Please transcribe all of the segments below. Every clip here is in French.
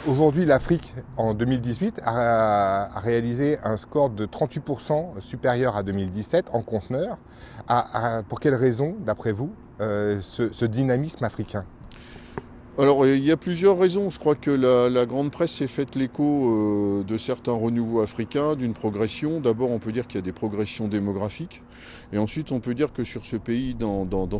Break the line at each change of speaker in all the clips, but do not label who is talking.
Aujourd'hui, l'Afrique, en 2018, a réalisé un score de 38% supérieur à 2017 en conteneurs. Pour quelles raisons, d'après vous, ce dynamisme africain?
Alors, il y a plusieurs raisons. Je crois que la grande presse s'est faite l'écho de certains renouveaux africains, d'une progression. D'abord, on peut dire qu'il y a des progressions démographiques. Et ensuite, on peut dire que sur ce pays,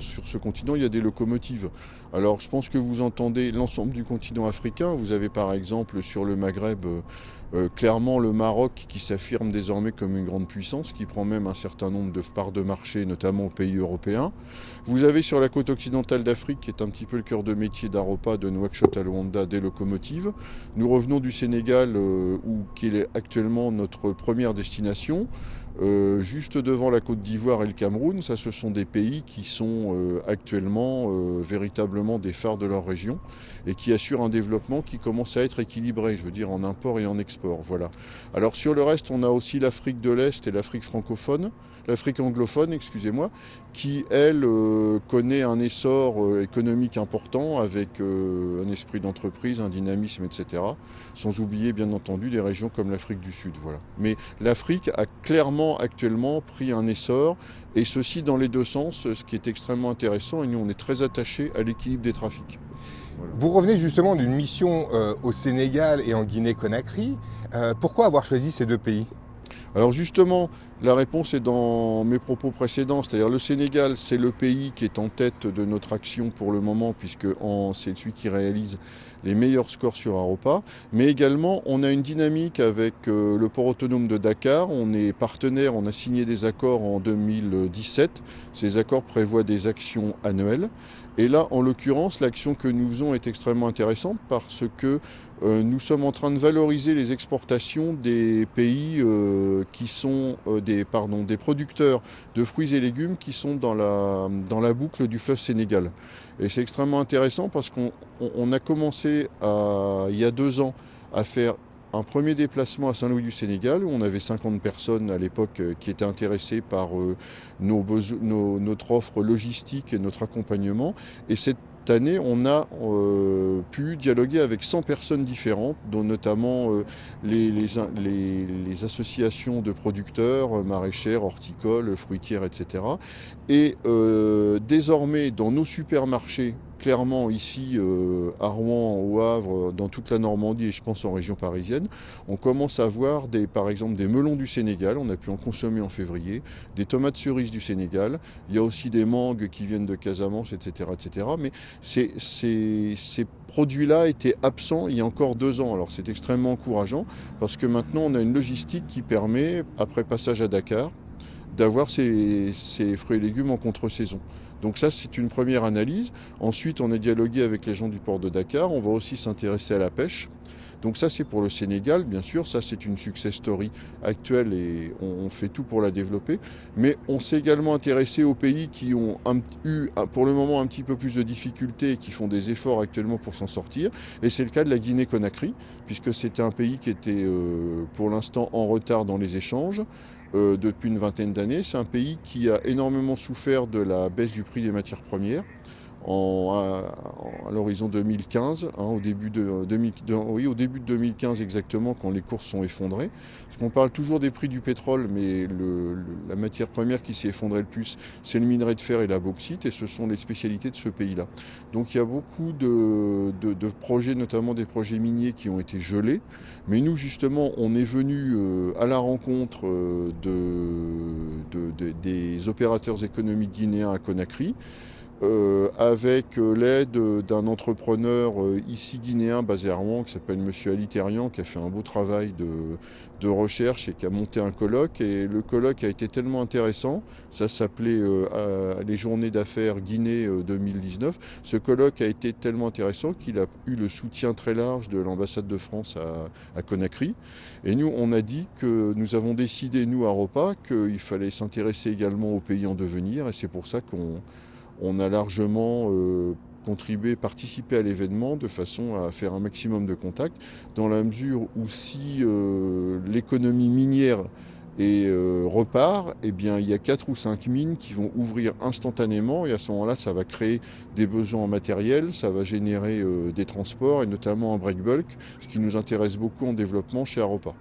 sur ce continent, il y a des locomotives. Alors, je pense que vous entendez l'ensemble du continent africain. Vous avez par exemple sur le Maghreb, clairement le Maroc qui s'affirme désormais comme une grande puissance, qui prend même un certain nombre de parts de marché, notamment aux pays européens. Vous avez sur la côte occidentale d'Afrique, qui est un petit peu le cœur de métier d'Aropa, de Nouakchott à Luanda, des locomotives. Nous revenons du Sénégal, qui est actuellement notre première destination. Juste devant la Côte d'Ivoire et le Cameroun, ça ce sont des pays qui sont actuellement véritablement des phares de leur région et qui assurent un développement qui commence à être équilibré, je veux dire en import et en export. Voilà. Alors sur le reste, on a aussi l'Afrique de l'Est et l'Afrique francophone, l'Afrique anglophone, excusez-moi, qui elle connaît un essor économique important avec un esprit d'entreprise, un dynamisme, etc. Sans oublier bien entendu des régions comme l'Afrique du Sud. Voilà. Mais l'Afrique a clairement actuellement pris un essor, et ceci dans les deux sens, ce qui est extrêmement intéressant, et nous on est très attachés à l'équilibre des trafics. Voilà.
Vous revenez justement d'une mission au Sénégal et en Guinée-Conakry. Pourquoi avoir choisi ces deux pays?
Alors justement, la réponse est dans mes propos précédents, c'est-à-dire le Sénégal, c'est le pays qui est en tête de notre action pour le moment, puisque c'est celui qui réalise les meilleurs scores sur Aropa, mais également on a une dynamique avec le port autonome de Dakar, on est partenaire, on a signé des accords en 2017, ces accords prévoient des actions annuelles, et là en l'occurrence l'action que nous faisons est extrêmement intéressante parce que nous sommes en train de valoriser les exportations des pays qui sont des producteurs de fruits et légumes qui sont dans la boucle du fleuve Sénégal. Et c'est extrêmement intéressant parce qu'on a commencé il y a 2 ans à faire un premier déplacement à Saint-Louis du Sénégal où on avait 50 personnes à l'époque qui étaient intéressées par notre offre logistique et notre accompagnement. Et cette année, on a pu dialoguer avec 100 personnes différentes, dont notamment les associations de producteurs, maraîchères, horticoles, fruitières, etc. Et désormais, dans nos supermarchés, clairement ici à Rouen, au Havre, dans toute la Normandie et je pense en région parisienne, on commence à voir par exemple des melons du Sénégal, on a pu en consommer en février, des tomates cerises du Sénégal, il y a aussi des mangues qui viennent de Casamance, etc. etc. Mais ces produits-là étaient absents il y a encore 2 ans. Alors c'est extrêmement encourageant parce que maintenant on a une logistique qui permet, après passage à Dakar, d'avoir ces fruits et légumes en contre-saison. Donc ça, c'est une première analyse. Ensuite, on a dialogué avec les gens du port de Dakar. On va aussi s'intéresser à la pêche. Donc ça, c'est pour le Sénégal, bien sûr. Ça, c'est une success story actuelle et on fait tout pour la développer. Mais on s'est également intéressé aux pays qui ont eu pour le moment un petit peu plus de difficultés et qui font des efforts actuellement pour s'en sortir. Et c'est le cas de la Guinée-Conakry, puisque c'était un pays qui était pour l'instant en retard dans les échanges depuis une vingtaine d'années. C'est un pays qui a énormément souffert de la baisse du prix des matières premières à l'horizon 2015, hein, oui, au début de 2015 exactement, quand les cours sont effondrés. Parce qu'on parle toujours des prix du pétrole, mais la matière première qui s'est effondrée le plus, c'est le minerai de fer et la bauxite, et ce sont les spécialités de ce pays-là. Donc il y a beaucoup de projets, notamment des projets miniers qui ont été gelés, mais nous justement, on est venu à la rencontre des opérateurs économiques guinéens à Conakry, avec l'aide d'un entrepreneur ici guinéen basé à Rouen qui s'appelle Monsieur Ali Terrian, qui a fait un beau travail de recherche et qui a monté un colloque. Et le colloque a été tellement intéressant, ça s'appelait les Journées d'affaires Guinée 2019. Ce colloque a été tellement intéressant qu'il a eu le soutien très large de l'ambassade de France à Conakry. Et nous, on a dit que nous avons décidé, nous à Ropa, qu'il fallait s'intéresser également aux pays en devenir. Et c'est pour ça qu'on a largement contribué, participé à l'événement de façon à faire un maximum de contacts, dans la mesure où si l'économie minière et repart, eh bien, il y a 4 ou 5 mines qui vont ouvrir instantanément et à ce moment-là, ça va créer des besoins en matériel, ça va générer des transports et notamment en breakbulk, ce qui nous intéresse beaucoup en développement chez Aropa.